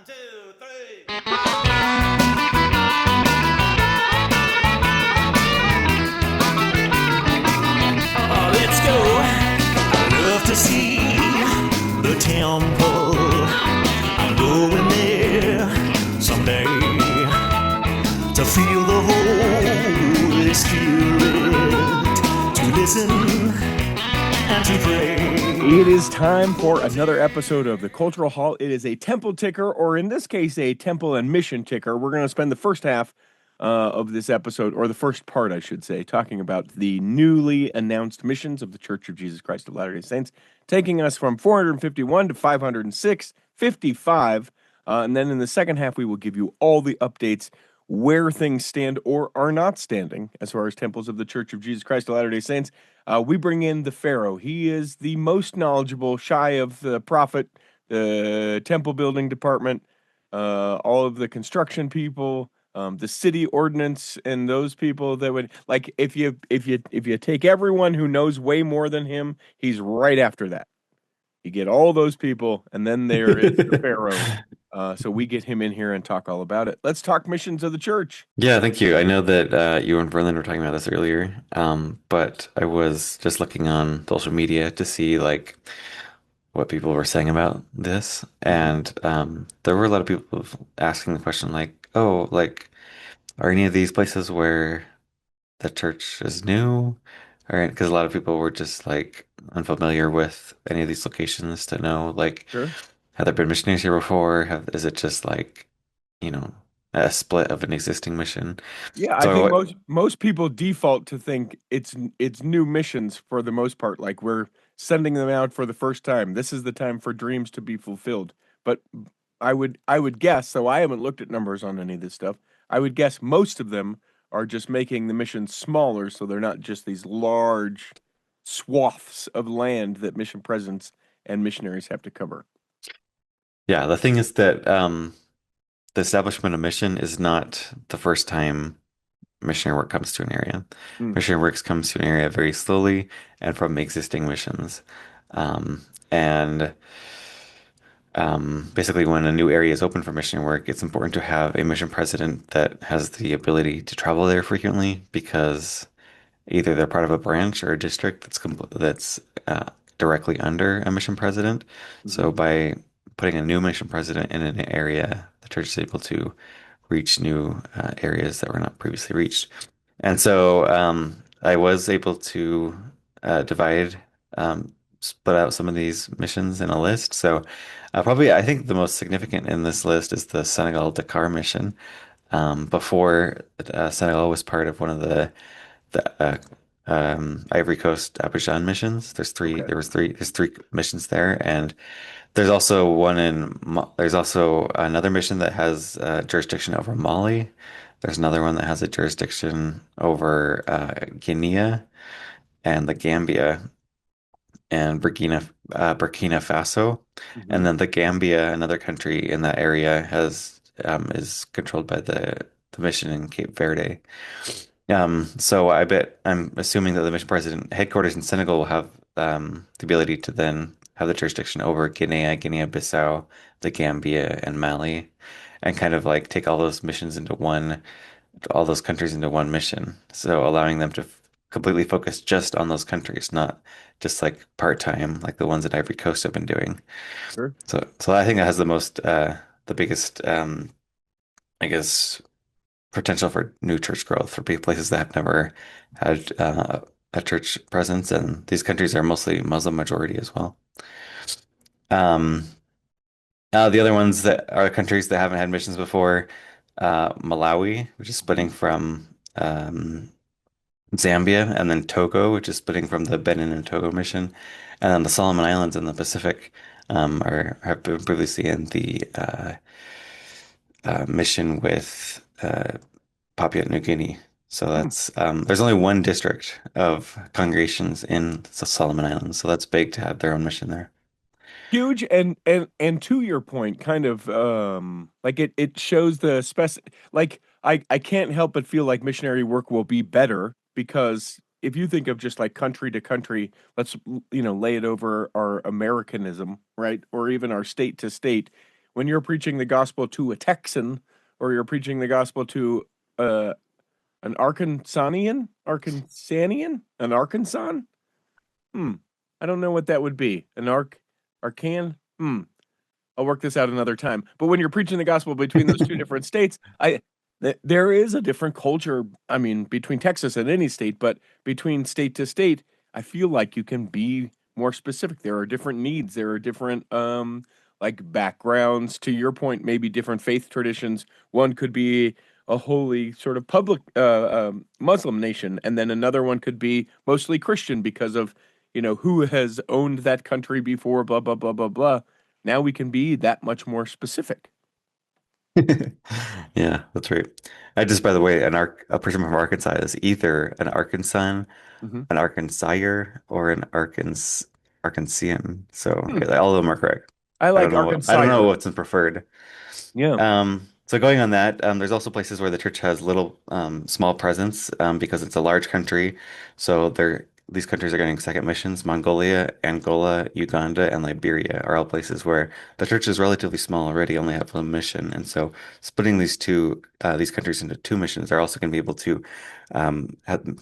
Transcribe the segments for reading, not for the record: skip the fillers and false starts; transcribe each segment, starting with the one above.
two, three. Let's go. I love to see the temple. I'm going there someday to feel the Holy Spirit, to listen and to pray. It is time for another episode of the Cultural Hall. It is a temple ticker, or in this case, a temple and mission ticker. We're going to spend the first half of this episode, or the first part, I should say, talking about the newly announced missions of the Church of Jesus Christ of Latter-day Saints, taking us from 451 to 506, 55. And then in the second half, we will give you all the updates where things stand or are not standing as far as temples of the Church of Jesus Christ of Latter-day Saints. We bring in the Pharaoh. He is the most knowledgeable, shy of the prophet, the temple building department, all of the construction people, the city ordinance, and those people that would like if you take everyone who knows way more than him, he's right after that. You get all those people, and then there is the Pharaoh. So we get him in here and talk all about it. Let's talk missions of the church. Yeah, thank you. I know that you and Verlin were talking about this earlier, but I was just looking on social media to see like what people were saying about this, and there were a lot of people asking the question like, "Oh, like, are any of these places where the church is new?" Or because a lot of people were just like unfamiliar with any of these locations to know like, Sure. have there been missionaries here before? Is it just like, you know, a split of an existing mission? Yeah, I So think what? most people default to think it's new missions for the most part. Like we're sending them out for the first time. This is the time for dreams to be fulfilled. But I would guess, so I haven't looked at numbers on any of this stuff. I would guess most of them are just making the missions smaller, so they're not just these large swaths of land that mission presidents and missionaries have to cover. Yeah, the thing is that the establishment of mission is not the first time missionary work comes to an area. Hmm. Missionary work comes to an area very slowly and from existing missions. And basically, when a new area is open for missionary work, it's important to have a mission president that has the ability to travel there frequently because either they're part of a branch or a district that's directly under a mission president. So by putting a new mission president in an area, the church is able to reach new areas that were not previously reached. And so I was able to split out some of these missions in a list. So probably, I think the most significant in this list is the Senegal Dakar mission. Before Senegal was part of one of the Ivory Coast Abidjan missions. Okay. There's three missions there, and there's also another mission that has jurisdiction over Mali. There's another one that has a jurisdiction over Guinea and the Gambia and Burkina Faso. And then the Gambia, another country in that area, has is controlled by the mission in Cape Verde. So I'm assuming that the mission president headquarters in Senegal will have the ability to then have the jurisdiction over Guinea, Guinea-Bissau, the Gambia, and Mali, and kind of like take all those countries into one mission. So allowing them to completely focus just on those countries, not just like part-time, like the ones that Ivory Coast have been doing. Sure. So I think that has the biggest, I guess, potential for new church growth for places that have never had a church presence, and these countries are mostly Muslim majority as well. The other ones that are countries that haven't had missions before, Malawi, which is splitting from Zambia, and then Togo, which is splitting from the Benin and Togo mission, and then the Solomon Islands in the Pacific have been previously in the mission with Papua New Guinea. So that's there's only one district of congregations in the Solomon Islands, so that's big to have their own mission there. Huge, and to your point, kind of like it shows the like I can't help but feel like missionary work will be better because if you think of just like country to country, let's lay it over our Americanism, right? Or even our state to state. when you're preaching the gospel to a Texan or you're preaching the gospel to uh, an an Arkansan. Hmm. I don't know what that would be. Arcan. Hmm. I'll work this out another time. But when you're preaching the gospel between those two different states, there is a different culture. I mean, between Texas and any state, but between state to state, I feel like you can be more specific. There are different needs. There are different like backgrounds. To your point, maybe different faith traditions. One could be a holy sort of public Muslim nation, and then another one could be mostly Christian because of who has owned that country before. Blah blah blah blah blah. Now we can be that much more specific. Yeah, that's right. I just, by the way, a person from Arkansas is either an Arkansan, Hmm. an Arkansayer, or an Arkansian. So Hmm. yeah, all of them are correct. I like I don't know Arkansas. what's in preferred. Yeah. So going on that, there's also places where the church has little small presence because it's a large country. So these countries are getting second missions. Mongolia, Angola, Uganda, and Liberia are all places where the church is relatively small already, only have one mission. And so splitting these countries into two missions, they're also going to be able to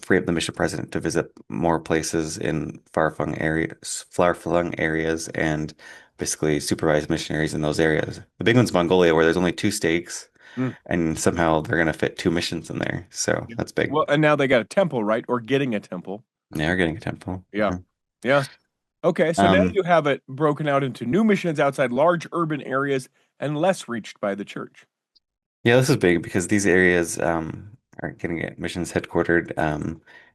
free up the mission president to visit more places in far-flung areas, and basically supervise missionaries in those areas. The big one's Mongolia, where there's only two stakes, Mm. and somehow they're going to fit two missions in there. So Yeah. that's big. Well, and now they got a temple, right? Or getting a temple. They are getting a temple. Yeah. Yeah. Okay. So now Um, you have it broken out into new missions outside large urban areas and less reached by the church. yeah, this is big because these areas are getting at missions headquartered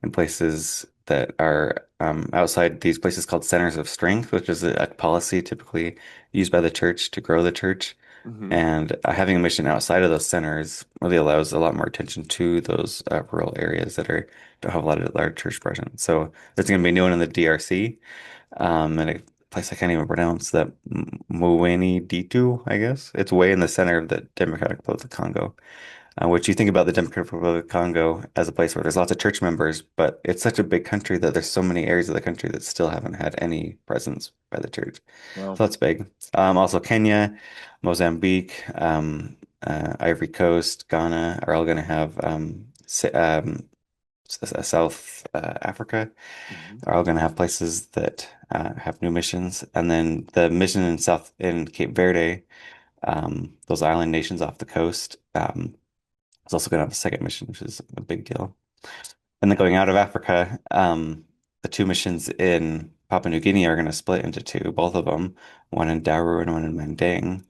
in places that are outside these places called centers of strength, which is a policy typically used by the church to grow the church. Hmm. And having a mission outside of those centers really allows a lot more attention to those rural areas that don't have a lot of large church presence. So there's going to be a new one in the DRC, and a place I can't even pronounce, that Mwene-Ditu, I guess. It's way in the center of the Democratic Republic of Congo, which you think about the Democratic Republic of Congo as a place where there's lots of church members, but it's such a big country that there's so many areas of the country that still haven't had any presence by the church. Well, So that's big. Also, Kenya, Mozambique, Ivory Coast, Ghana are all going to have South Africa mhm. are all going to have places that have new missions, and then the mission in Cape Verde, those island nations off the coast, is also going to have a second mission, which is a big deal. And then going out of Africa, the two missions in Papua New Guinea are going to split into two, both of them, one in Daru and one in Madang.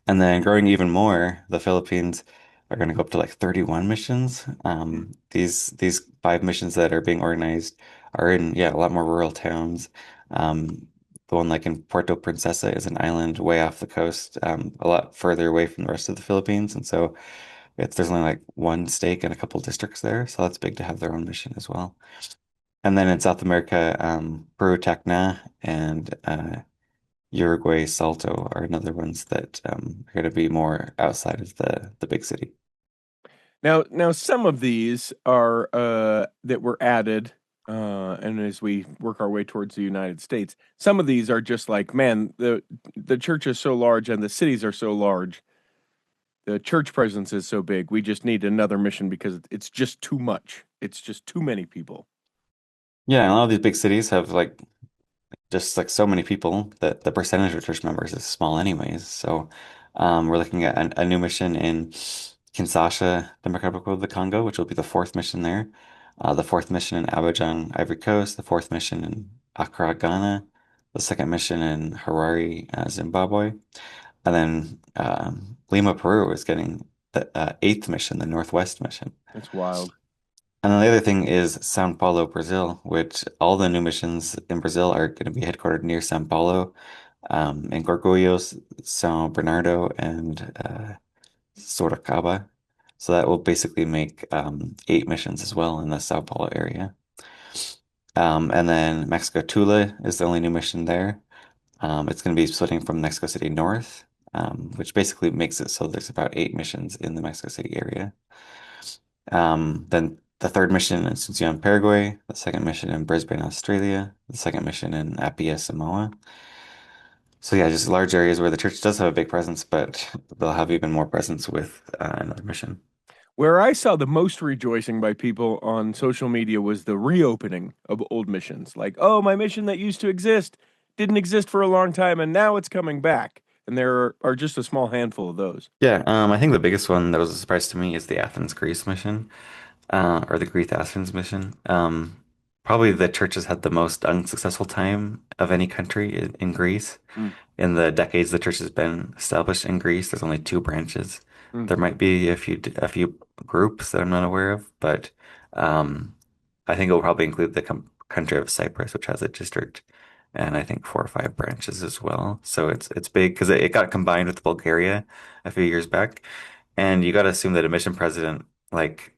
And then growing even more, the Philippines are going to go up to like 31 missions. These five missions that are being organized are in, yeah, a lot more rural towns. The one like in Puerto Princesa is an island way off the coast, a lot further away from the rest of the Philippines. And so there's only like one stake and a couple districts there. So that's big to have their own mission as well. And then in South America, Peru Tacna and Uruguay Salto are another ones that are going to be more outside of the big city. Now some of these are that were added, and as we work our way towards the United States, some of these are just like, man, the church is so large and the cities are so large. The church presence is so big. We just need another mission because it's just too much. It's just too many people. Yeah, and a lot of these big cities have like just like so many people that the percentage of church members is small anyways. So we're looking at a new mission in Kinshasa, Democratic Republic of the Congo, which will be the fourth mission there. The fourth mission in Abidjan, Ivory Coast, the fourth mission in Accra, Ghana, the second mission in Harare, Zimbabwe, and then Lima, Peru is getting the eighth mission, the Northwest mission. That's wild. And then the other thing is São Paulo, Brazil, which all the new missions in Brazil are going to be headquartered near São Paulo, in Gorgulhos, São Bernardo, and Sorocaba. So that will basically make eight missions as well in the São Paulo area. And then Mexico Tula is the only new mission there. It's going to be splitting from Mexico City North, which basically makes it so there's about eight missions in the Mexico City area. Then the third mission in Sunyani, Paraguay, the second mission in Brisbane, Australia, the second mission in Apia, Samoa. So yeah, just large areas where the church does have a big presence, but they'll have even more presence with another mission. Where I saw the most rejoicing by people on social media was the reopening of old missions. Like, oh, my mission that used to exist didn't exist for a long time and now it's coming back. And there are just a small handful of those. Yeah, I think the biggest one that was a surprise to me is the Athens Greece mission, or the Greece Athens mission. Probably the church has had the most unsuccessful time of any country in Greece. Mm, In the decades the church has been established in Greece, there's only two branches. mm. There might be a few groups that I'm not aware of, but um, I think it will probably include the country of Cyprus, which has a district, and I think 4 or 5 branches as well. So it's big because it got combined with Bulgaria a few years back, and you got to assume that a mission president like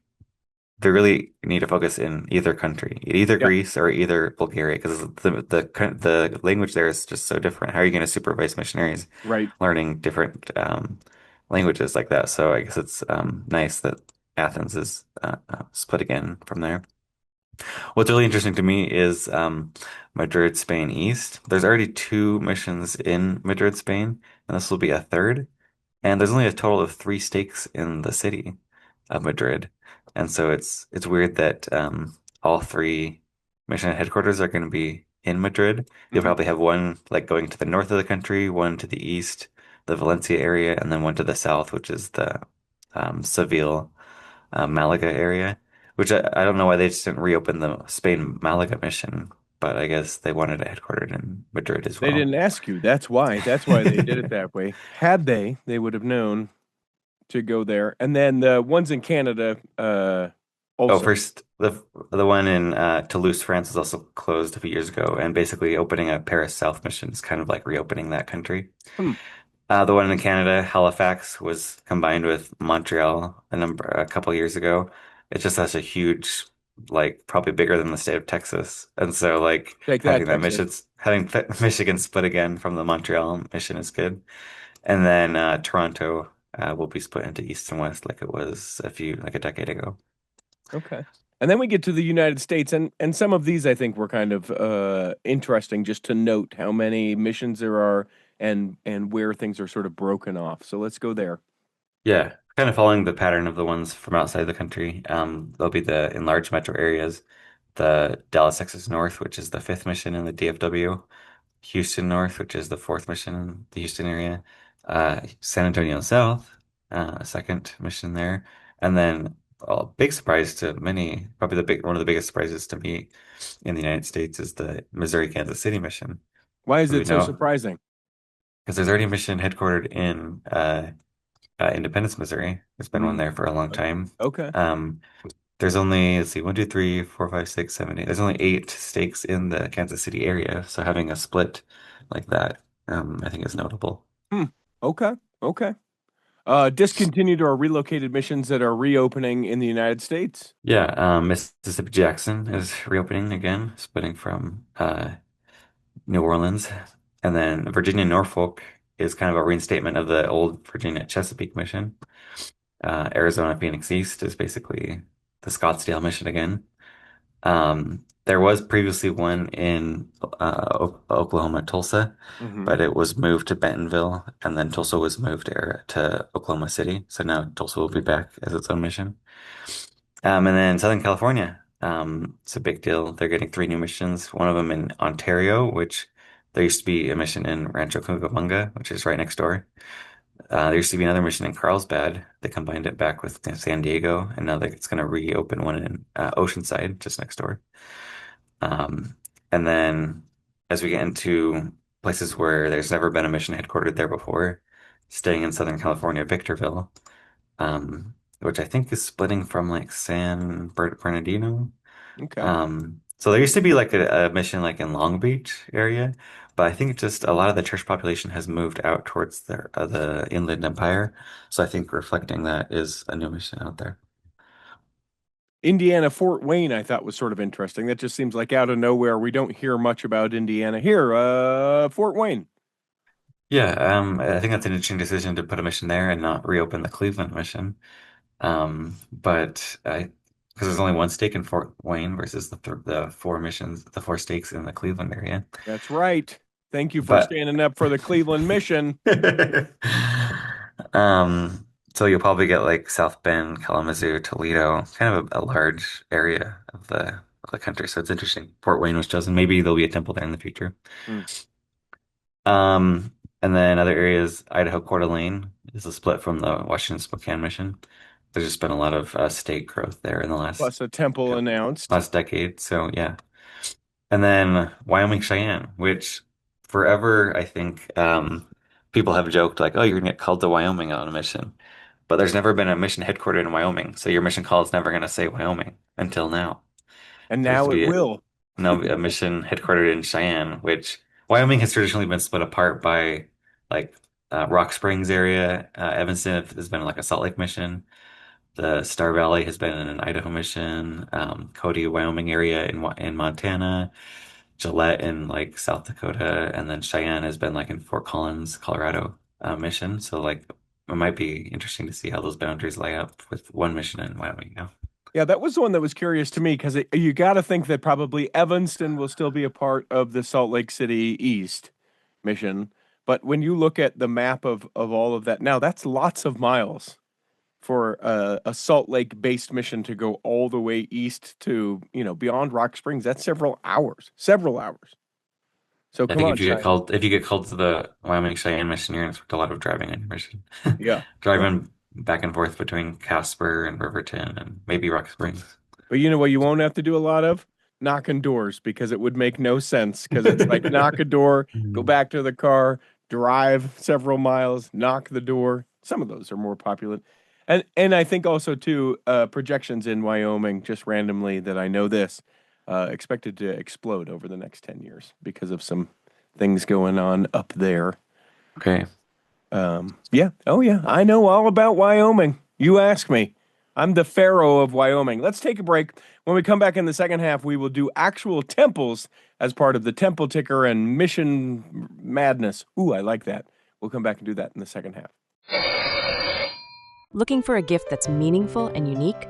they really need to focus in either country, either Yep, Greece or either Bulgaria, because the language there is just so different. How are you going to supervise missionaries right. learning different languages like that? So I guess it's nice that Athens is split again from there. What's really interesting to me is Madrid, Spain East. There's already 2 missions in Madrid, Spain, and this will be a third. And there's only a total of 3 stakes in the city of Madrid. And so it's weird that all 3 mission headquarters are going to be in Madrid. You'll Hmm. probably have one like going to the north of the country, one to the east, the Valencia area, and then one to the south, which is the Seville, Malaga area. Which I don't know why they just didn't reopen the Spain Malaga mission, but I guess they wanted it headquartered in Madrid as They well. didn't ask you. That's why. That's why they did it that way. Had they would have known to go there. And then the ones in Canada, Oh, also. first, the one in Toulouse, France, is also closed a few years ago, and basically opening a Paris South mission is kind of like reopening that country. Hmm. The one in Canada, Halifax, was combined with Montreal a couple years ago. It's just such a huge, like probably bigger than the state of Texas, and so like Take that, having that Texas. missions having Michigan split again from the Montreal mission is good. And then Toronto will be split into East and West like it was like a decade ago. Okay. And then we get to the United States, and some of these I think were kind of interesting just to note how many missions there are and where things are sort of broken off. So let's go there. Yeah, kind of following the pattern of the ones from outside the country. There'll be the enlarged metro areas, the Dallas, Texas North, which is the 5th mission in the DFW, Houston North, which is the 4th mission in the Houston area, San Antonio South, second mission there, and then a big surprise to many, probably one of the biggest surprises to me in the United States is the Missouri Kansas City mission. Why is Do we it so know? surprising? Because there's already a mission headquartered in Independence, Missouri. There's been one Mm, there for a long time. okay. Um, there's only, let's see, 1, 2, 3, 4, 5, 6, 7, 8. There's only 8 stakes in the Kansas City area. So having a split like that, I think is notable. Hmm. Okay. Okay. Discontinued or relocated missions that are reopening in the United States. Yeah, Mississippi Jackson is reopening again, splitting from New Orleans. And then Virginia Norfolk is kind of a reinstatement of the old Virginia Chesapeake mission. Arizona Phoenix East is basically the Scottsdale mission again. There was previously one in Oklahoma, Tulsa, Hmm. but it was moved to Bentonville, and then Tulsa was moved to Oklahoma City. So now Tulsa will be back as its own mission. And then Southern California, it's a big deal. They're getting 3 new missions. One of them in Ontario, which there used to be a mission in Rancho Cucamonga, which is right next door. There used to be another mission in Carlsbad. They combined it back with San Diego, and now it's going to reopen one in Oceanside, just next door. Um, and then as we get into places where there's never been a mission headquartered there before, staying in Southern California, Victorville, which I think is splitting from like San Bernardino. Okay. So there used to be like a mission like in Long Beach area, but I think just a lot of the church population has moved out towards the Inland Empire. So I think reflecting that is a new mission out there. Indiana Fort Wayne, I thought was sort of interesting. That just seems like out of nowhere. We don't hear much about Indiana here. Fort Wayne. Yeah, I think that's an interesting decision to put a mission there and not reopen the Cleveland mission. But because there's only one stake in Fort Wayne versus the 4 missions, the 4 stakes in the Cleveland area. That's right. Thank you for But standing up for the Cleveland mission. um, so you'll probably get like South Bend, Kalamazoo, Toledo, kind of a large area of the country. So it's interesting. Fort Wayne was chosen. Maybe there'll be a temple there in the future. Hmm. And then other areas, Idaho Coeur d'Alene is a split from the Washington Spokane mission. There's just been a lot of state growth there in the Plus a temple announced. last decade. So yeah. And then Wyoming Cheyenne, which forever I think people have joked like, oh, you're gonna get called to Wyoming on a mission. But there's never been a mission headquartered in Wyoming. So your mission call is never gonna say Wyoming until now. And There's to now it be will. a mission headquartered in Cheyenne, which Wyoming has traditionally been split apart by like Rock Springs area. Evanston has been like a Salt Lake mission. The Star Valley has been an Idaho mission. Cody, Wyoming area in Montana. Gillette in like South Dakota, and then Cheyenne has been like in Fort Collins, Colorado mission. So like it might be interesting to see how those boundaries lay up with one mission in Wyoming now. Yeah, that was the one that was curious to me because you got to think that probably Evanston will still be a part of the Salt Lake City East mission. But when you look at the map of all of that, now that's lots of miles for a Salt Lake based mission to go all the way east to, beyond Rock Springs. That's several hours, several hours. So I come think on, Cheyenne. if you get called to the Wyoming Cheyenne mission, you're gonna expect a lot of driving on your mission. Yeah. Driving back and forth between Casper and Riverton and maybe Rock Springs. But you know what you won't have to do a lot of? Knocking doors because it would make no sense because it's like knock a door, go back to the car, drive several miles, knock the door. Some of those are more popular. And I think also too, projections in Wyoming just randomly that I know this expected to explode over the next 10 years because of some things going on up there. Okay. Yeah. Oh, yeah. I know all about Wyoming. You ask me. I'm the pharaoh of Wyoming. Let's take a break. When we come back in the second half, we will do actual temples as part of the temple ticker and mission madness. Ooh, I like that. We'll come back and do that in the second half. Looking for a gift that's meaningful and unique?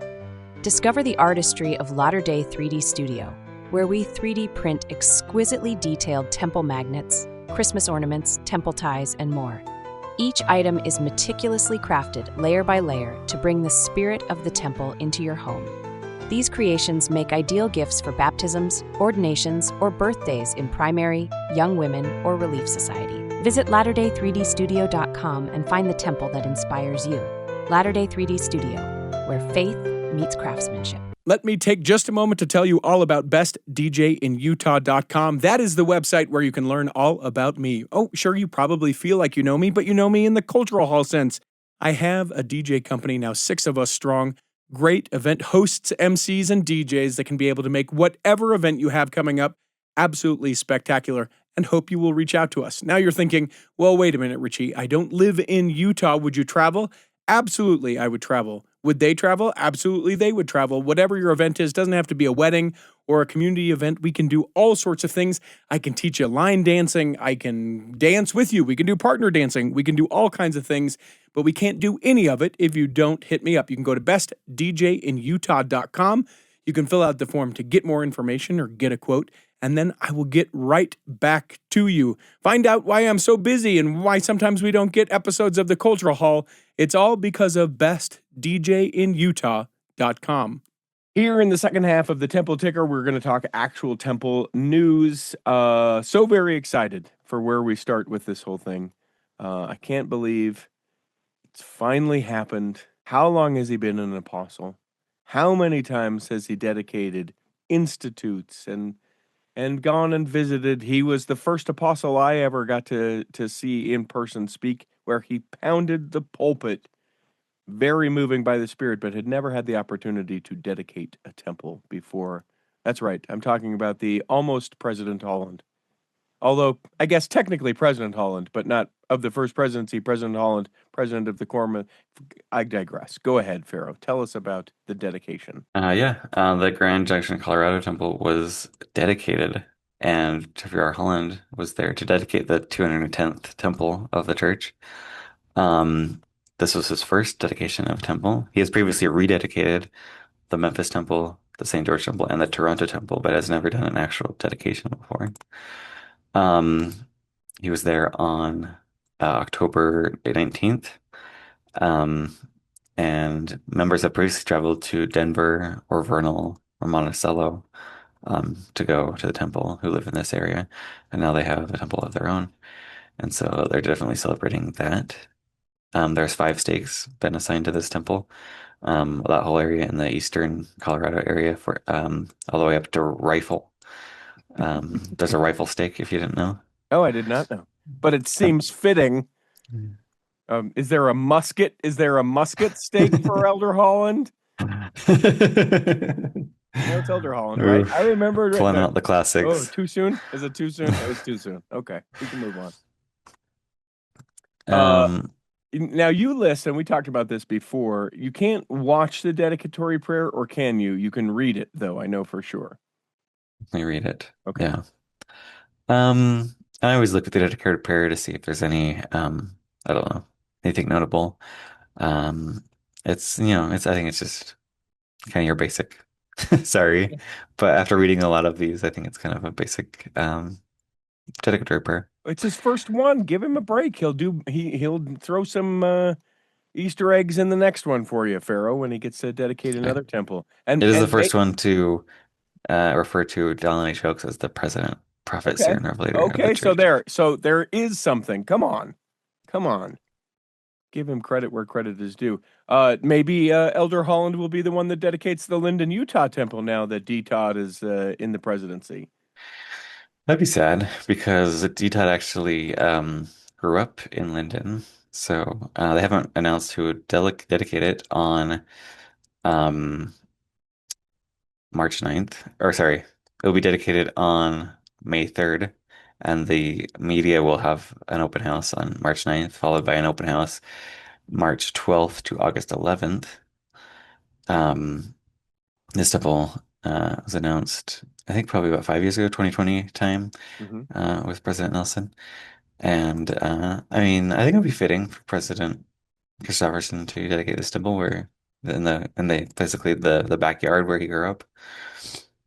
Discover the artistry of Latter-day 3D Studio, where we 3D print exquisitely detailed temple magnets, Christmas ornaments, temple ties, and more. Each item is meticulously crafted layer by layer to bring the spirit of the temple into your home. These creations make ideal gifts for baptisms, ordinations, or birthdays in primary, young women, or relief society. Visit LatterdayThreeDStudio.com and find the temple that inspires you. Latter-day 3D Studio, where faith meets craftsmanship. Let me take just a moment to tell you all about bestdjinutah.com. That is the website where you can learn all about me. Oh, sure, you probably feel like you know me, but you know me in the cultural hall sense. I have a DJ company, now 6 of us strong, great event hosts, MCs, and DJs that can be able to make whatever event you have coming up absolutely spectacular, and hope you will reach out to us. Now you're thinking, well, wait a minute, Richie, I don't live in Utah. Would you travel? Absolutely, I would travel. Would they travel? Absolutely, they would travel. Whatever your event is, doesn't have to be a wedding or a community event. We can do all sorts of things. I can teach you line dancing. I can dance with you. We can do partner dancing. We can do all kinds of things, but we can't do any of it if you don't hit me up. You can go to bestdjinutah.com. You can fill out the form to get more information or get a quote, and then I will get right back to you. Find out why I'm so busy and why sometimes we don't get episodes of the Cultural Hall. It's all because of bestdjinutah.com. Here in the second half of the Temple Ticker, we're going to talk actual temple news. So very excited for where we start with this whole thing. I can't believe it's finally happened. How long has he been an apostle? How many times has he dedicated institutes and gone and visited? He was the first apostle I ever got to see in person speak, where he pounded the pulpit, very moving by the Spirit, but had never had the opportunity to dedicate a temple before. That's right. I'm talking about the almost President Holland. Although, I guess technically President Holland, but not of the first presidency, President Holland, president of the Quorum. I digress. Go ahead, Pharaoh. Tell us about the dedication. The Grand Junction, Colorado temple was dedicated, and Jeffrey R. Holland was there to dedicate the 210th temple of the church. This was his first dedication of temple. He has previously rededicated the Memphis temple, the St. George temple, and the Toronto temple, but has never done an actual dedication before. He was there on October 19th. Um, and members have previously traveled to Denver or Vernal or Monticello to go to the temple who live in this area. And now they have a temple of their own. And so they're definitely celebrating that. There's 5 stakes been assigned to this temple. That whole area in the eastern Colorado area for all the way up to Rifle. There's a rifle stake if you didn't know. Oh, I did not know. But it seems fitting. Is there a musket? Is there a musket stake for Elder Holland? No, it's Elder Holland, right? I remember it. Pulling No. out the classics. Oh, too soon? Is it too soon? It was too soon. Okay, we can move on. Now you listen, we talked about this before. You can't watch the dedicatory prayer, or can you? You can read it, though, I know for sure. Let me read it. Okay. Yeah. I always look at the dedicatory prayer to see if there's any, I don't know, anything notable. It's, I think it's just kind of your basic, sorry. But after reading a lot of these, I think it's kind of a basic, dedicatory prayer. It's his first one. Give him a break. He'll throw some Easter eggs in the next one for you, Pharaoh, when he gets to dedicate another temple. And it is the first one to refer to Dallin H. Oaks as the president, prophet, seer, and revelator of the Okay, church. so there is something. Come on. Give him credit where credit is due. Maybe Elder Holland will be the one that dedicates the Linden, Utah temple now that D. Todd is in the presidency. That'd be sad because D. Todd actually grew up in Linden. So they haven't announced who would dedicate it on March 9th. Or sorry, it'll be dedicated on May 3rd. And the media will have an open house on March 9th, followed by an open house March 12th to August 11th. This temple was announced, I think, probably about 5 years ago, 2020 time, with President Nelson. And I mean, I think it would be fitting for President Christopherson to dedicate this temple where in the basically the backyard where he grew up.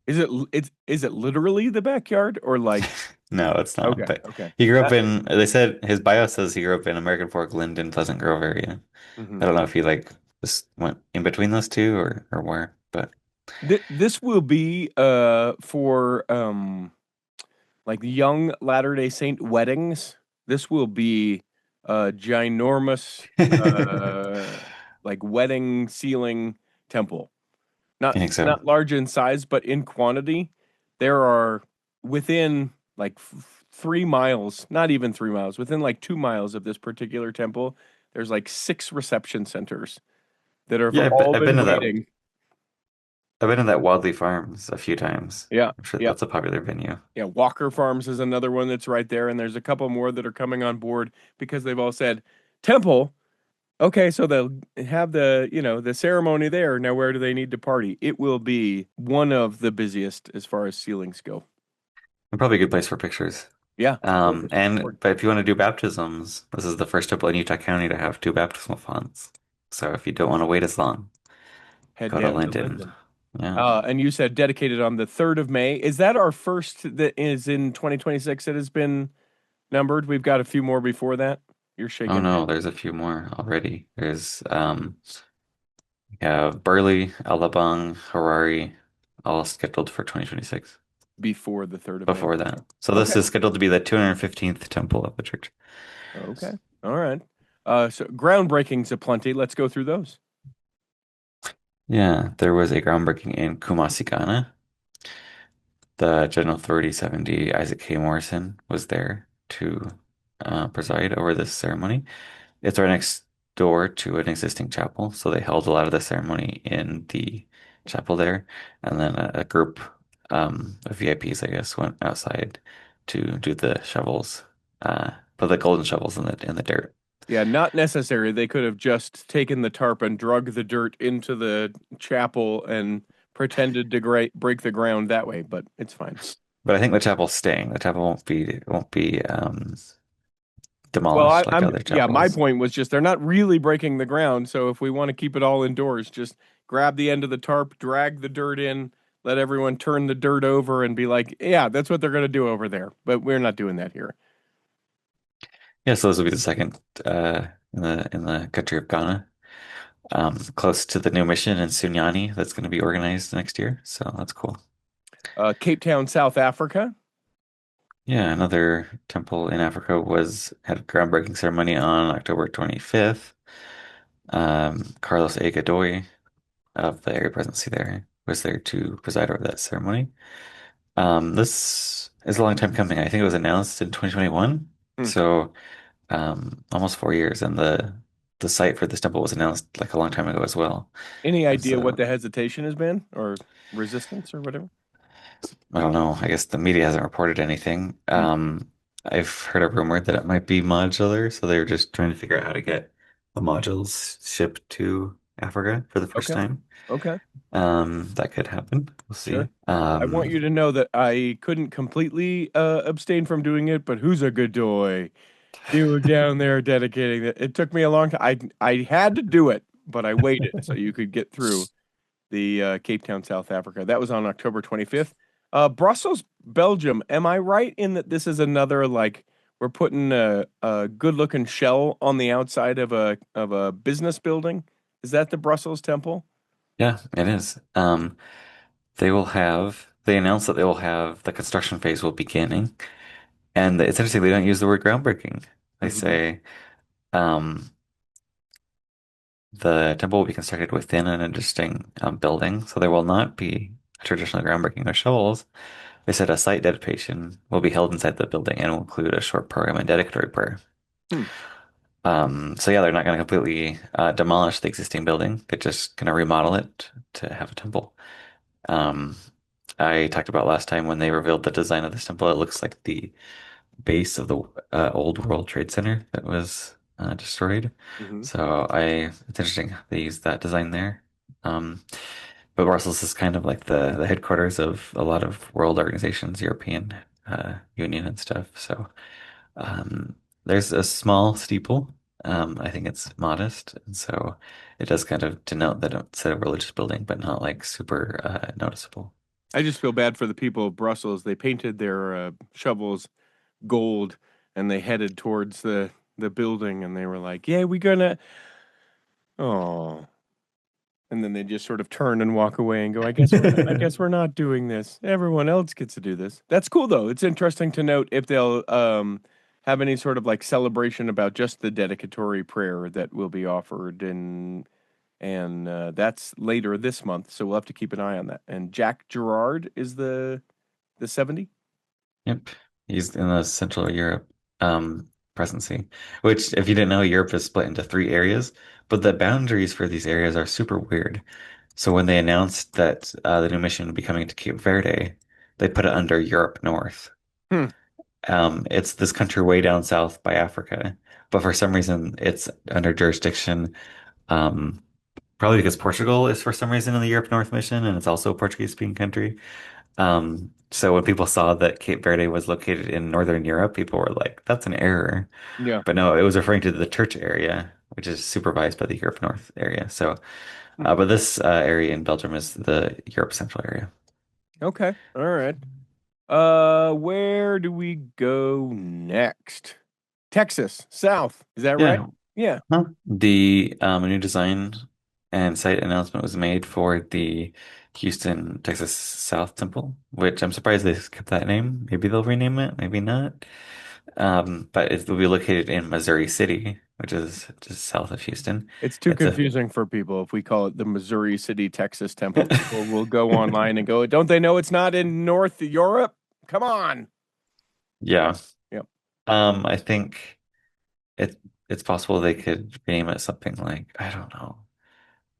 Is it literally the backyard or like? No, it's not. Okay, But okay. he grew up in. They said his bio says he grew up in American Fork, Linden, Pleasant Grove area. I don't know if he like just went in between those two or where, but This will be for like young Latter-day Saint weddings. This will be a ginormous like wedding ceiling temple. I think so. Not large in size, but in quantity. There are within like 3 miles, not even 3 miles, within like 2 miles of this particular temple, there's like 6 reception centers that have all I've been been to waiting. I've been to that Wadley Farms a few times. Yeah, I'm sure yeah. that's a popular venue. Yeah, Walker Farms is another one that's right there, and there's a couple more that are coming on board because they've all said, temple, okay, so they'll have the ceremony there. Now, where do they need to party? It will be one of the busiest as far as ceilings go. And probably a good place for pictures. Yeah. But if you want to do baptisms, this is the first temple in Utah County to have 2 baptismal fonts. So if you don't want to wait as long, Head go to down to Linden. Linden. Yeah. And you said dedicated on the 3rd of May. Is that our first that is in 2026 that has been numbered? We've got a few more before that. You're shaking. Oh no, there's a few more already. There's we have Burley, Alabang, Harare, all scheduled for 2026. Before the 3rd of Before May. that. So this is scheduled to be the 215th temple of the church. Okay. All right. So groundbreakings aplenty. Let's go through those. Yeah, there was a groundbreaking in Kumasi, Ghana. The General Authority 70, Isaac K. Morrison, was there to preside over this ceremony. It's right next door to an existing chapel, so they held a lot of the ceremony in the chapel there, and then a group of VIPs, I guess, went outside to do the shovels, put the golden shovels in the dirt. Yeah, not necessary. They could have just taken the tarp and drug the dirt into the chapel and pretended to break the ground that way, but it's fine. But I think the chapel's staying. The chapel won't be Well, demolished like other chapels. my point was just they're not really breaking the ground. So if we want to keep it all indoors, just grab the end of the tarp, drag the dirt in, let everyone turn the dirt over and be like, yeah, that's what they're going to do over there. But we're not doing that here. Yeah, so this will be the second in the country of Ghana, close to the new mission in Sunyani that's going to be organized next year. So that's cool. Cape Town, South Africa. Yeah, another temple in Africa was had a groundbreaking ceremony on October 25th. Carlos A. Godoy of the area presidency there was there to preside over that ceremony. This is a long time coming. I think it was announced in 2021, Hmm. so almost 4 years, and the site for this temple was announced like a long time ago as well. Any And idea what so the hesitation has been or resistance or whatever? I don't know. I guess the media hasn't reported anything. Hmm. I've heard a rumor that it might be modular, so they're just trying to figure out how to get the modules shipped to Africa for the first Okay. time. Okay. That could happen. We'll Sure. see. I want you to know that I couldn't completely abstain from doing it, but who's a good boy? You were down there dedicating it. It took me a long time. I had to do it, but I waited so you could get through the Cape Town, South Africa. That was on October 25th. Brussels, Belgium. Am I right in that this is another like we're putting a good-looking shell on the outside of a business building? Is that the Brussels temple? Yeah, it is. They announced that they will have the construction phase will beginning. And it's interesting, they don't use the word groundbreaking. They Hmm. say um, the temple will be constructed within an interesting building, so there will not be a traditional groundbreaking of shovels. They said a site dedication will be held inside the building and will include a short program and dedicatory prayer. Hmm. So yeah, they're not going to completely demolish the existing building. They're just going to remodel it to have a temple. Um, I talked about last time when they revealed the design of this temple. It looks like the base of the old World Trade Center that was destroyed. Hmm. So it's interesting they used that design there. Um, but Brussels is kind of like the headquarters of a lot of world organizations, European Union and stuff. So um, there's a small steeple. I think it's modest, and so it does kind of denote that it's a religious building, but not like super noticeable. I just feel bad for the people of Brussels. They painted their shovels gold and they headed towards the building and they were like, "Yeah, we're gonna." Oh, and then they just sort of turn and walk away and go, I guess we're not doing this. Everyone else gets to do this." That's cool though. It's interesting to note if they'll have any sort of like celebration about just the dedicatory prayer that will be offered and that's later this month, so we'll have to keep an eye on that. And Jack Gerard is the 70. Yep. He's in the Central Europe presidency, which, if you didn't know, Europe is split into three areas, but the boundaries for these areas are super weird. So when they announced that the new mission would be coming to Cape Verde, they put it under Europe North. Hmm. It's this country way down south by Africa, but for some reason it's under jurisdiction. Um, Probably because Portugal is for some reason in the Europe North mission, and it's also a Portuguese-speaking country. So when people saw that Cape Verde was located in Northern Europe, people were like, that's an error. Yeah. But no, it was referring to the church area, which is supervised by the Europe North area. So, Hmm. but this area in Belgium is the Europe Central area. Okay. All right. Where do we go next? Texas, South. Is that right? Yeah. Yeah. Huh. The new design and site announcement was made for the Houston, Texas South Temple, which I'm surprised they kept that name. Maybe they'll rename it, maybe not. But it will be located in Missouri City, which is just south of Houston. It's too It's a confusing for people if we call it the Missouri City, Texas Temple. People will go online and go, don't they know it's not in North Europe? Come on. yeah. Yep. I think it it's possible they could rename it something like, I don't know,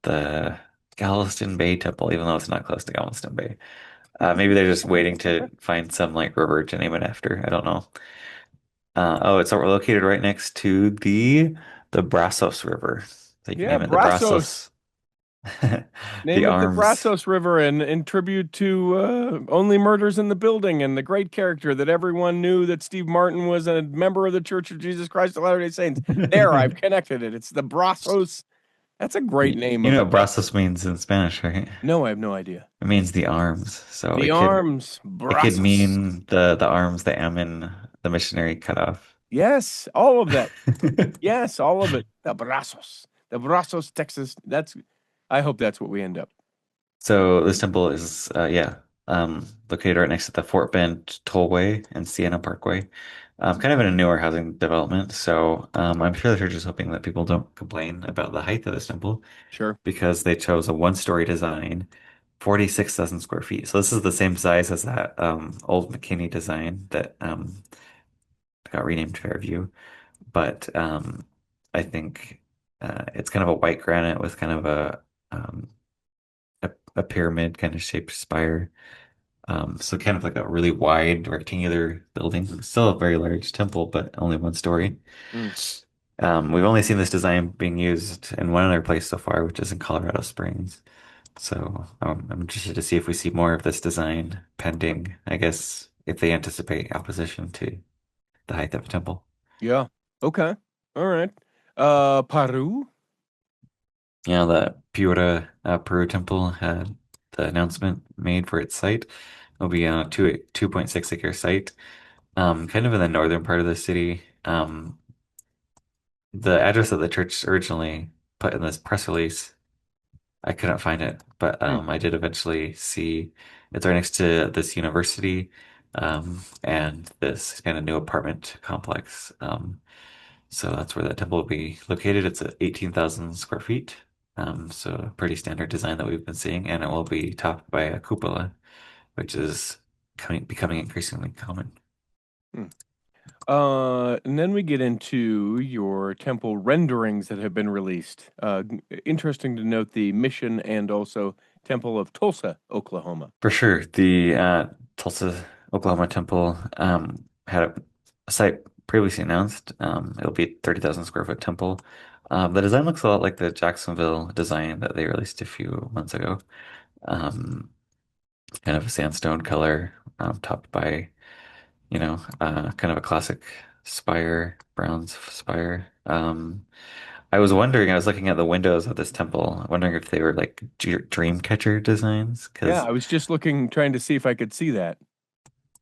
the Galveston Bay Temple, even though it's not close to Galveston Bay. Maybe they're just waiting to find some like river to name it after. I don't know. It's located right next to the Brazos River. So you can Yeah, name it the Brazos. Brazos. The Name it the arms. Brazos River and in tribute to Only Murders in the Building and the great character that everyone knew that Steve Martin was a member of the Church of Jesus Christ of Latter-day Saints. There, I've connected it. It's the Brazos. That's a great name You of know a what temple. Brazos means in Spanish, right? No, I have no idea. It means the arms. So The it could arms, it could Brazos. mean the arms that Ammon the missionary cut off. Yes, all of that. Yes, all of it. The Brazos, Texas. I hope that's what we end up. So this temple is, located right next to the Fort Bend Tollway and Sienna Parkway, kind of in a newer housing development. So I'm sure the church is hoping that people don't complain about the height of this temple Sure. because they chose a one-story design, 46,000 square feet. So this is the same size as that old McKinney design that got renamed Fairview. But I think it's kind of a white granite with kind of um, a pyramid kind of shaped spire. So kind of like a really wide rectangular building. Still a very large temple, but only one story. Mm. We've only seen this design being used in one other place so far, which is in Colorado Springs. So I'm interested to see if we see more of this design pending, I guess, if they anticipate opposition to the height of a temple. Yeah. Okay. All right. Peru. The Piura, Peru temple had the announcement made for its site. It'll be on a 2.6 acre site, kind of in the northern part of the city. The address that the church originally put in this press release, I couldn't find it, but Hmm. I did eventually see it's right next to this university, and this kind of new apartment complex. So that's where that temple will be located. It's at 18,000 square feet. So a pretty standard design that we've been seeing, and it will be topped by a cupola, which is becoming increasingly common. Hmm. And then we get into your temple renderings that have been released. Interesting to note the mission and also Temple of Tulsa, Oklahoma. For sure, the Tulsa, Oklahoma temple had a site previously announced. It'll be 30,000 square foot temple. The design looks a lot like the Jacksonville design that they released a few months ago. Um, Kind of a sandstone color, topped by, kind of a classic spire, bronze spire. I was looking at the windows of this temple, wondering if they were like dream catcher designs, Yeah, because I was just looking, trying to see if I could see that.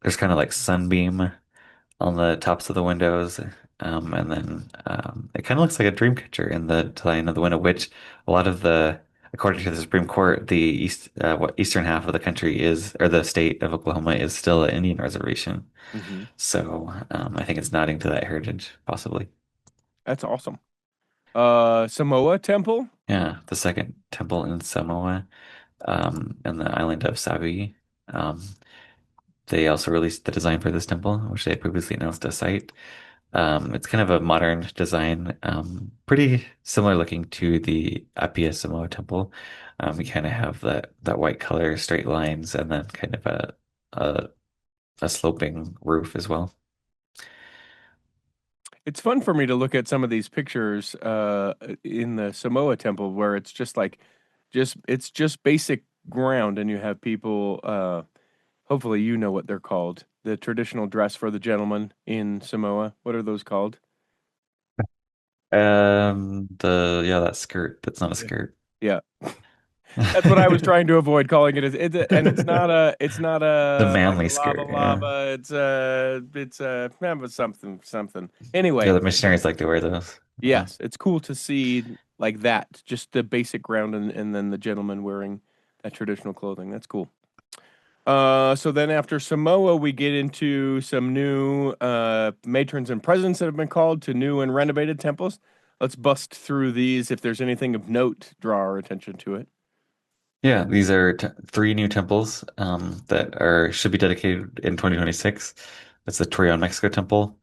there's kind of like sunbeam on the tops of the windows. And then it kind of looks like a dream catcher in the design of the window, which a lot of according to the Supreme Court, the eastern half of the country is, or the state of Oklahoma is still an Indian reservation. Hmm. So I think it's nodding to that heritage, possibly. That's awesome. Samoa Temple. Yeah, the second temple in Samoa, and the island of Savi. Um, they also released the design for this temple, which they previously announced a site. It's kind of a modern design, pretty similar looking to the Apia Samoa temple. We kind of have that white color, straight lines, and then kind of a, a sloping roof as well. It's fun for me to look at some of these pictures in the Samoa Temple where it's just like, it's just basic ground, and you have people. Hopefully, you know what they're called. The traditional dress for the gentleman in Samoa. What are those called? That skirt, that's not a Yeah. skirt. Yeah. That's what I was trying to avoid calling it. And it's not The like a manly lava skirt, yeah. lava. Something something. Yeah, Anyway, the missionaries like to wear those. Yeah. yes, it's cool to see like that, just the basic ground, and then the gentleman wearing that traditional clothing. That's cool. So then after Samoa, we get into some new matrons and presidents that have been called to new and renovated temples. Let's bust through these. If there's anything of note, draw our attention to it. Yeah, these are t three new temples that are should be dedicated in 2026. That's the Torreon, Mexico temple.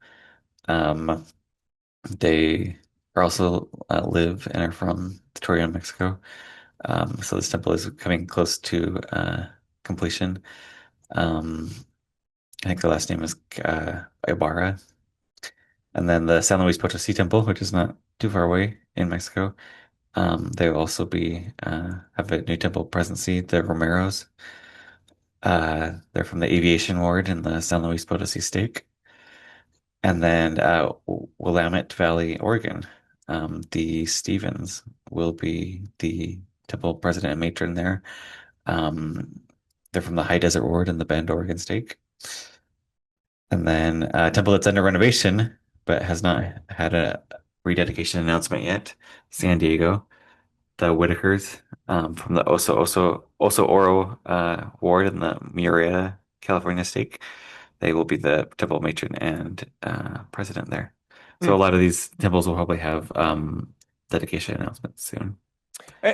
Um, they are also live and are from Torreon, Mexico. So this temple is coming close to completion. Um, I think the last name is Ibarra. And then the San Luis Potosí temple, which is not too far away in Mexico. They will also be have a new temple presidency, the Romeros. They're from the aviation ward in the San Luis Potosí stake. And then Willamette Valley, Oregon. The Stevens will be the temple president and matron there. Um, they're from the High Desert Ward in the Bend, Oregon stake. And then a temple that's under renovation but has not had a rededication announcement yet. San Diego, the Whitakers from the Oso Oro ward in the Murrieta, California stake. They will be the temple matron and president there. So Hmm. a lot of these temples will probably have dedication announcements soon.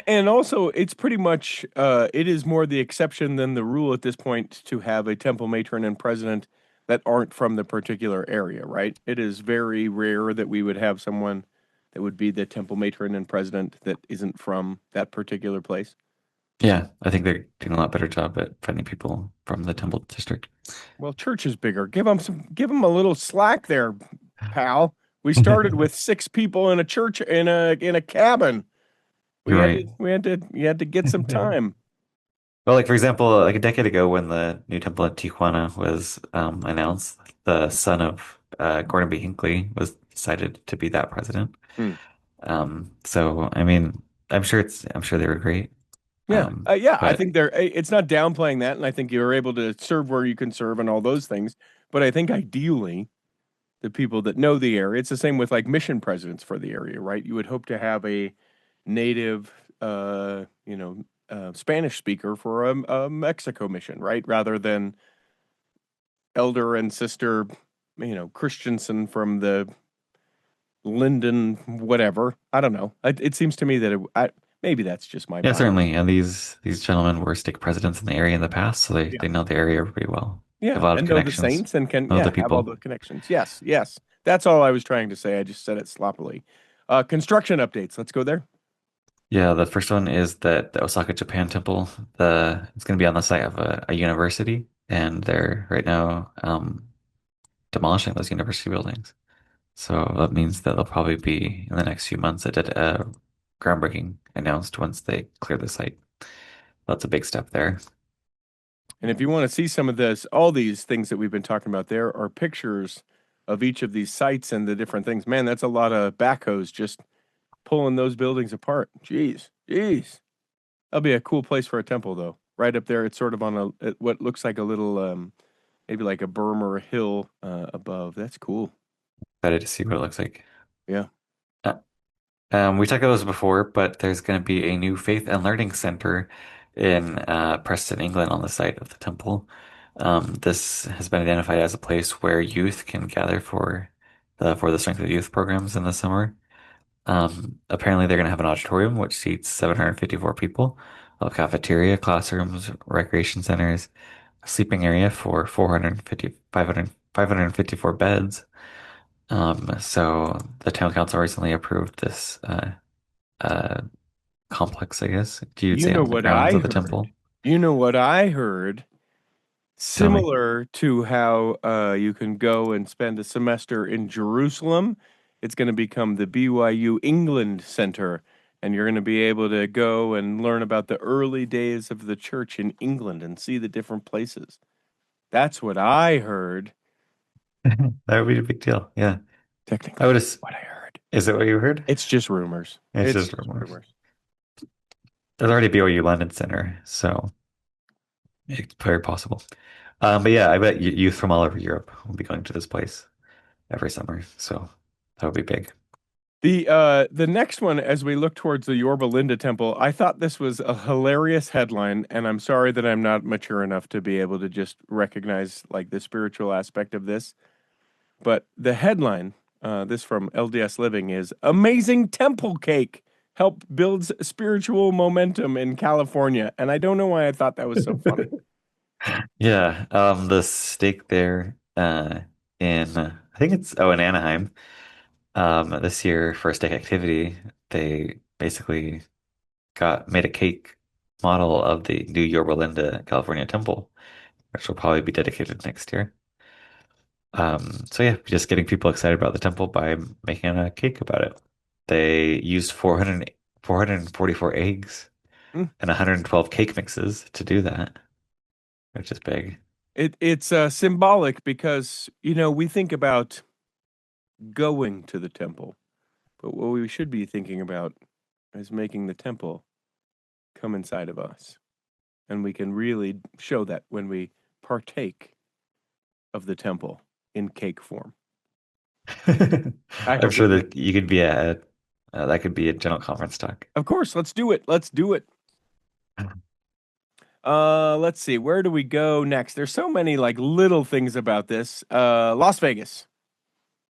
And also, it's pretty much it is more the exception than the rule at this point to have a temple matron and president that aren't from the particular area, right? It is very rare that we would have someone that would be the temple matron and president that isn't from that particular place. Yeah, I think they're doing a lot better job at finding people from the temple district. Well, church is bigger. Give them a little slack there, pal. We started with 6 people in a church in a cabin. Right. You had to get some time. Well, like for example, like a decade ago when the new temple in Tijuana was announced, the son of Gordon B. Hinckley was decided to be that president. Hmm. So I mean, I'm sure they were great. Yeah, yeah. I But think it's not downplaying that, and I think you're able to serve where you can serve and all those things. But I think ideally, the people that know the area, it's the same with like mission presidents for the area, right? You would hope to have a native, Spanish speaker for a Mexico mission, right? Rather than elder and sister, Christensen from the Linden, whatever. I don't know. It seems to me that maybe that's just my yeah, bias. certainly. And these gentlemen were stake presidents in the area in the past, so they know the area pretty well. They have Yeah, a lot of and know the connections, saints and can know the have all people. the connections. Yes, yes. That's all I was trying to say. I just said it sloppily. Construction updates. Let's go there. Yeah, the first one is that the Osaka Japan Temple, it's going to be on the site of a university, and they're right now demolishing those university buildings. So that means that there'll probably be in the next few months a groundbreaking announced once they clear the site. That's a big step there. And if you want to see some of this, all these things that we've been talking about, there are pictures of each of these sites and the different things. Man, that's a lot of backhoes just pulling those buildings apart. Jeez, jeez. That'll be a cool place for a temple, though. Right up there, it's sort of on what looks like a little, maybe like a berm or a hill above. That's cool. Excited to see what it looks like. Yeah. Uh, we talked about this before, but there's going to be a new faith and learning center in Preston, England, on the site of the temple. This has been identified as a place where youth can gather for the Strength of Youth programs in the summer. Apparently, they're going to have an auditorium which seats 754 people, a cafeteria, classrooms, recreation centers, a sleeping area for 554 beds. So the town council recently approved this uh, complex, I guess you'd You say, know on the what grounds I of the heard? temple. You know what I heard? Tell me. Similar to how you can go and spend a semester in Jerusalem, it's going to become the BYU England Center, and you're going to be able to go and learn about the early days of the church in England and see the different places. That's what I heard. That would be a big deal. Yeah. I Technically, would that's have. what I heard. Is it what you heard? It's just rumors. It's It's just just rumors. rumors. There's already a BYU London Center, so it's very possible. But yeah, I bet youth from all over Europe will be going to this place every summer, so that would be big. The next one, as we look towards the Yorba Linda Temple, I thought this was a hilarious headline, and I'm sorry that I'm not mature enough to be able to just recognize like the spiritual aspect of this. But the headline, this from LDS Living, is "Amazing Temple Cake Help Builds Spiritual Momentum in California," and I don't know why I thought that was so funny. Yeah, the stake there in I think it's in Anaheim. This year for a stake activity, they basically got made a cake model of the new Yorba Linda California temple, which will probably be dedicated next year. So yeah, just getting people excited about the temple by making a cake about it. They used 444 eggs Mm. and 112 cake mixes to do that, which is big. It's symbolic because we think about going to the temple, but what we should be thinking about is making the temple come inside of us. And we can really show that when we partake of the temple in cake form. I I'm hope sure it is. that you could be a that could be a general conference talk. Of course, let's do it. Let's do it. Let's see. Where do we go next? There's so many like little things about this. Las Vegas.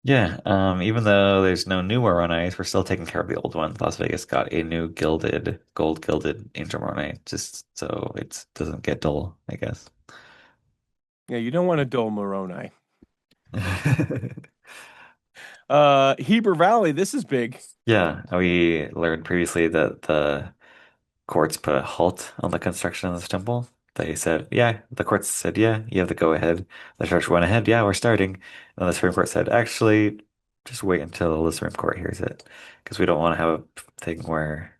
Yeah, even though there's no new Moroni, we're still taking care of the old one. Las Vegas got a new gold gilded Angel Moroni, just so it doesn't get dull, I guess. Yeah, you don't want a dull Moroni. Heber Valley, this is big. Yeah, we learned previously that the courts put a halt on the construction of this temple. They said, yeah, the courts said, yeah, you have the go ahead. The church went ahead, yeah, we're starting. And the Supreme Court said, actually, just wait until the Supreme Court hears it. Because we don't want to have a thing where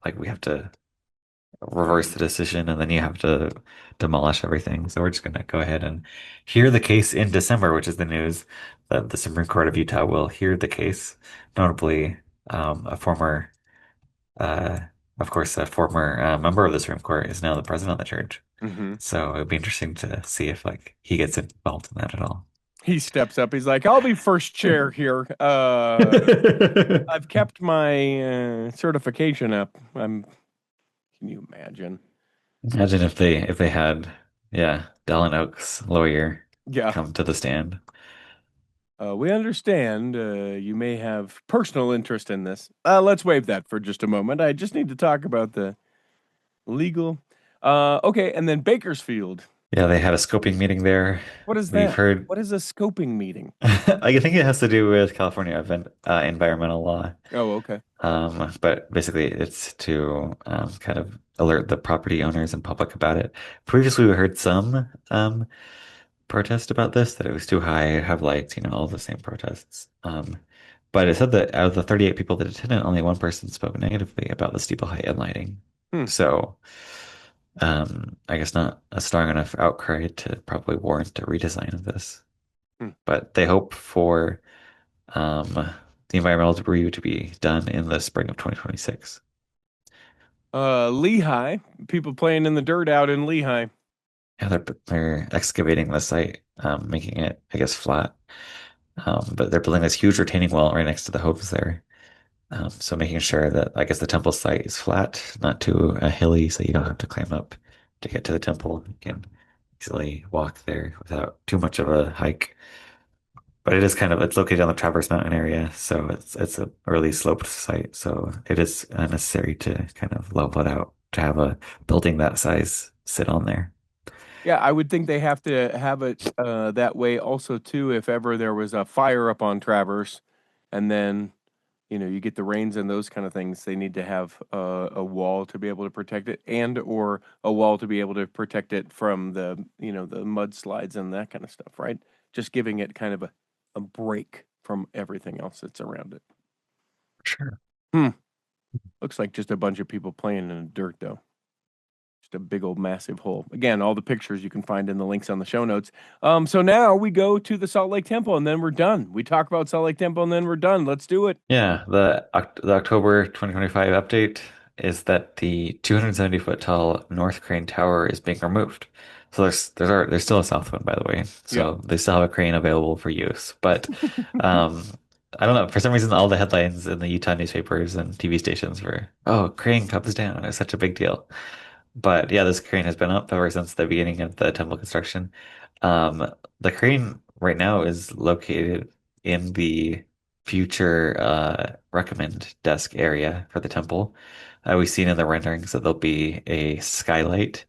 like we have to reverse the decision and then you have to demolish everything. So we're just gonna go ahead and hear the case in December, which is the news that the Supreme Court of Utah will hear the case. Notably, a former uh, of course, a former member of the Supreme Court is now the president of the church. Hmm. So it would be interesting to see if like he gets involved in that at all. He steps up. He's like, "I'll be first chair here. I've kept my certification up. I'm. Can you imagine? Imagine if they had, yeah, Dallin Oaks lawyer Yeah. come to the stand. We understand you may have personal interest in this. Let's waive that for just a moment. I just need to talk about the legal. Okay, and then Bakersfield. Yeah, they had a scoping meeting there. What is We've that? heard. What is a scoping meeting? I think it has to do with California environmental law. Oh, okay. But basically, it's to kind of alert the property owners and public about it. Previously, we heard some protest about this, that it was too high, have lights, all the same protests. But it said that out of the 38 people that attended, only one person spoke negatively about the steeple height and lighting. Hmm. So, I guess not a strong enough outcry to probably warrant a redesign of this. Hmm. But they hope for the environmental review to be done in the spring of 2026. Lehigh. People playing in the dirt out in Lehigh. Yeah, they're excavating the site, making it, I guess, flat. But they're building this huge retaining wall right next to the homes there. So making sure that, I guess, the temple site is flat, not too hilly, so you don't have to climb up to get to the temple. You can easily walk there without too much of a hike. But it is it's located on the Traverse Mountain area, so it's a really sloped site. So it is necessary to kind of level it out to have a building that size sit on there. Yeah, I would think they have to have it that way also too. If ever there was a fire up on Traverse, and then you get the rains and those kind of things, they need to have a wall to be able to protect it, and or a wall to be able to protect it from the mudslides and that kind of stuff, right? Just giving it kind of a break from everything else that's around it. Sure. Hmm. Looks like just a bunch of people playing in the dirt, though. Just a big old massive hole. Again, all the pictures you can find in the links on the show notes. So now we go to the Salt Lake Temple and then we're done. We talk about Salt Lake Temple and then we're done. Let's do it. Yeah, the October 2025 update is that the 270-foot tall North Crane Tower is being removed. So there's still a south one, by the way. So Yeah. they still have a crane available for use. But um, I don't know. For some reason, all the headlines in the Utah newspapers and TV stations were, "Oh, crane comes down." It's such a big deal. But yeah, this crane has been up ever since the beginning of the temple construction. The crane right now is located in the future recommend desk area for the temple. We've seen in the renderings that there'll be a skylight.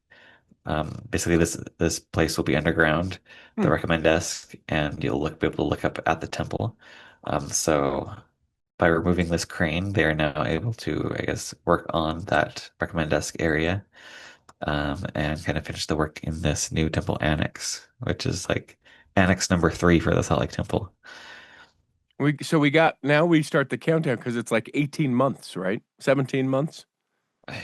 Basically, this place will be underground, the Hmm. recommend desk, and be able to look up at the temple. So by removing this crane, they are now able to, I guess, work on that recommend desk area, and kind of finish the work in this new temple annex, which is like annex number 3 for the Salt Lake Temple. Now we start the countdown because it's like 18 months, right? 17 months.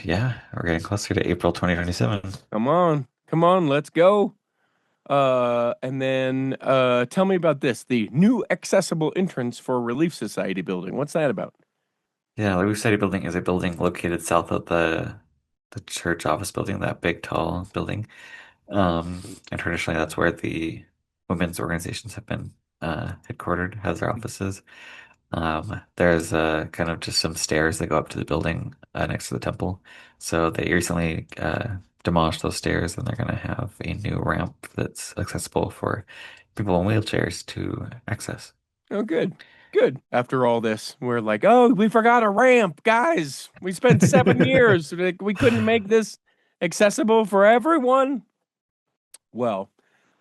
Yeah, we're getting closer to April 2027. Come on, let's go. And then tell me about this, the new accessible entrance for Relief Society building. What's that about? Yeah, Liberia Society building is a building located south of the church office building, that big tall building. And traditionally that's where the women's organizations have been headquartered, has their offices. There's kind of just some stairs that go up to the building next to the temple. So they recently demolished those stairs, and they're going to have a new ramp that's accessible for people in wheelchairs to access. Oh, good. Good. After all this, we're like, oh, we forgot a ramp, guys. We spent 7 years. Like, we couldn't make this accessible for everyone. Well,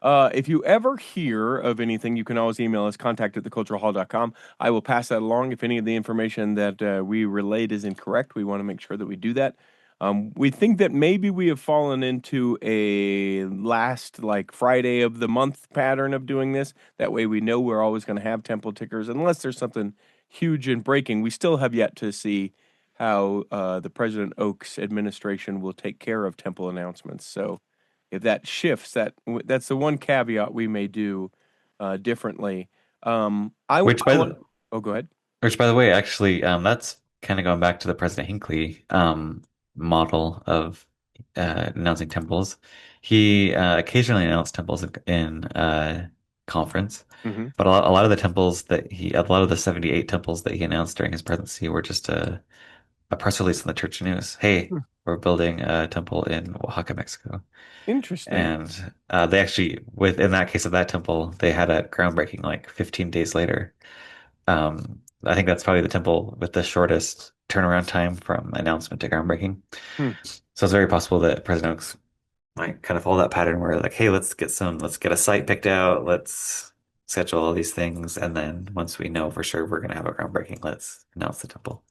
if you ever hear of anything, you can always email us, contact@theculturalhall.com. I will pass that along. If any of the information that we relayed is incorrect, we want to make sure that we do that. We think that maybe we have fallen into a last, like, Friday of the month pattern of doing this. That way we know we're always going to have temple tickers, unless there's something huge and breaking. We still have yet to see how the President Oaks administration will take care of temple announcements. So if that shifts, that's the one caveat we may do differently. Which by want. the Oh, go ahead. which by the way, actually, that's kind of going back to the President Hinckley model of announcing temples. He occasionally announced temples in conference, Hmm. but a lot of the temples a lot of the 78 temples that he announced during his presidency were just a press release in the church news. Hey, we're building a temple in Oaxaca, Mexico. Interesting. And they actually, in that case of that temple, they had a groundbreaking like 15 days later. I think that's probably the temple with the shortest turnaround time from announcement to groundbreaking. Hmm. So it's very possible that President Oaks might kind of follow that pattern where like, hey, let's get a site picked out, let's schedule all these things, and then once we know for sure we're gonna have a groundbreaking, let's announce the temple.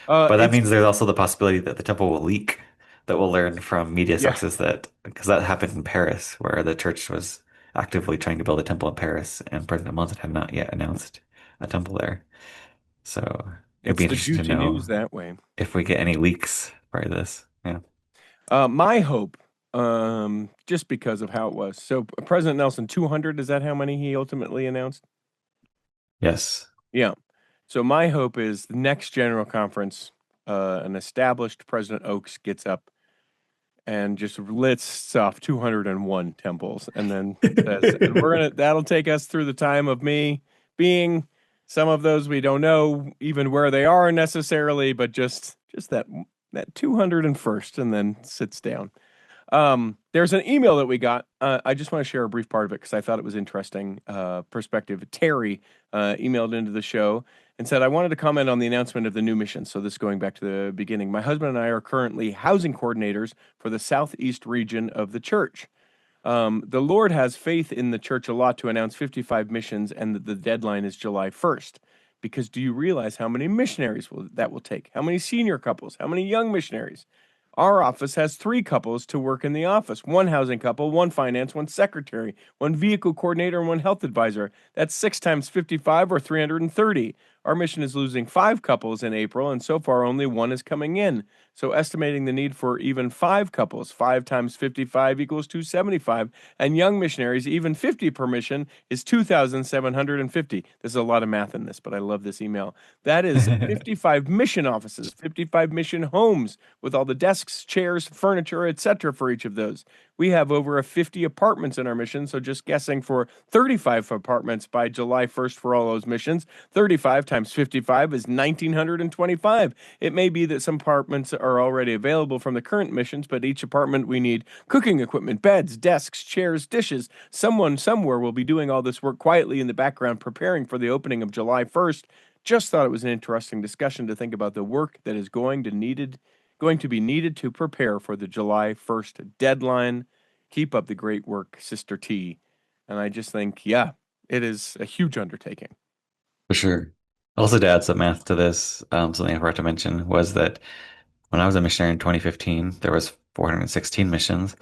But that It's means there's also the possibility that the temple will leak, that we'll learn from media Yeah. sources that because that happened in Paris, where the church was actively trying to build a temple in Paris, and President Monson had not yet announced a temple there. So it'd It's be the interesting to juicy news know that way. if we get any leaks by this. Yeah. My hope, just because of how it was. So President Nelson, 200, is that how many he ultimately announced? Yes. Yeah. So my hope is the next general conference, an established President Oaks gets up and just lists off 201 temples, and then says, and that'll take us through the time of me being, some of those we don't know even where they are necessarily, but just that 201st, and then sits down. There's an email that we got. I just want to share a brief part of it because I thought it was interesting perspective. Terry emailed into the show and said, I wanted to comment on the announcement of the new mission. So this is going back to the beginning. My husband and I are currently housing coordinators for the southeast region of the church. The Lord has faith in the church a lot to announce 55 missions, and the deadline is July 1st. Because do you realize how many missionaries that will take? How many senior couples? How many young missionaries? Our office has 3 couples to work in the office: one housing couple, one finance, one secretary, one vehicle coordinator, and one health advisor. That's 6 times 55, or 330. Our mission is losing 5 couples in April, and so far only one is coming in. So, estimating the need for even 5 couples, 5 times 55 equals 275, and young missionaries, even 50 per mission, is 2,750. There's a lot of math in this, but I love this email. That is 55 mission offices, 55 mission homes with all the desks, chairs, furniture, etc. for each of those. We have over 50 apartments in our mission, so just guessing for 35 apartments by July 1st for all those missions. 35 times 55 is 1,925. It may be that some apartments are already available from the current missions, but each apartment we need cooking equipment, beds, desks, chairs, dishes. Someone somewhere will be doing all this work quietly in the background, preparing for the opening of July 1st. Just thought it was an interesting discussion to think about the work that is going to be needed to prepare for the July 1st deadline. Keep up the great work, Sister T. And I just think, yeah, it is a huge undertaking. For sure. Also, to add some math to this, something I forgot to mention was that when I was a missionary in 2015, there was 416 missions.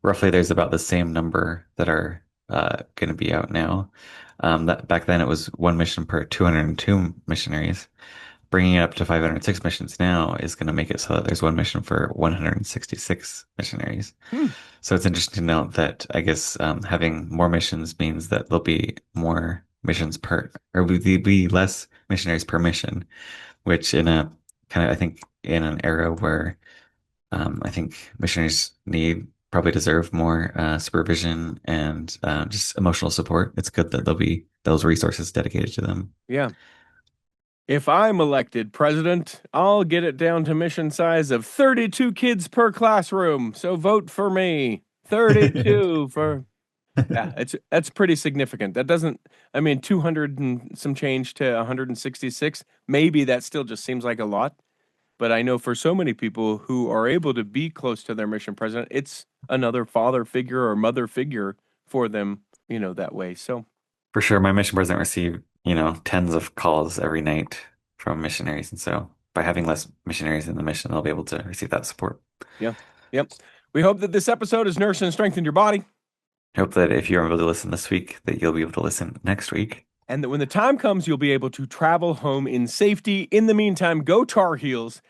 Roughly, there's about the same number that are going to be out now. That back then it was one mission per 202 missionaries. Bringing it up to 506 missions now is going to make it so that there's one mission for 166 missionaries. So it's interesting to note that I guess having more missions means that there'll be more missions or be less missionaries per mission, which in a kind of, I think, in an era where I think missionaries need probably deserve more supervision and just emotional support. It's good that there'll be those resources dedicated to them. Yeah. If I'm elected president, I'll get it down to mission size of 32 kids per classroom. So vote for me. 32 for yeah, that's pretty significant. That doesn't, I mean, 200 and some change to 166, maybe that still just seems like a lot. But I know for so many people who are able to be close to their mission president, it's another father figure or mother figure for them, that way. So For sure, my mission president received, tens of calls every night from missionaries. And so by having less missionaries in the mission, they'll be able to receive that support. yeah, yep. We hope that this episode has nourished and strengthened your body. I hope that if you're able to listen this week, that you'll be able to listen next week. And that when the time comes, you'll be able to travel home in safety. In the meantime, go Tar Heels.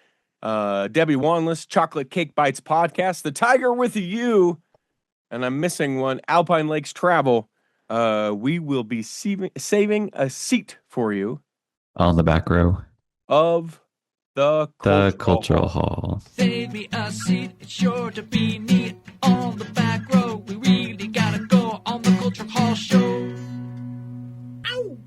Debbie Wanless, Chocolate Cake Bites Podcast, The Tiger with You, and I'm missing one, Alpine Lakes Travel. We will be saving a seat for you On the back row of the Cultural Hall. Save me a seat, it's sure to be neat. On the back row, we really gotta go on the Cultural Hall show. Ow!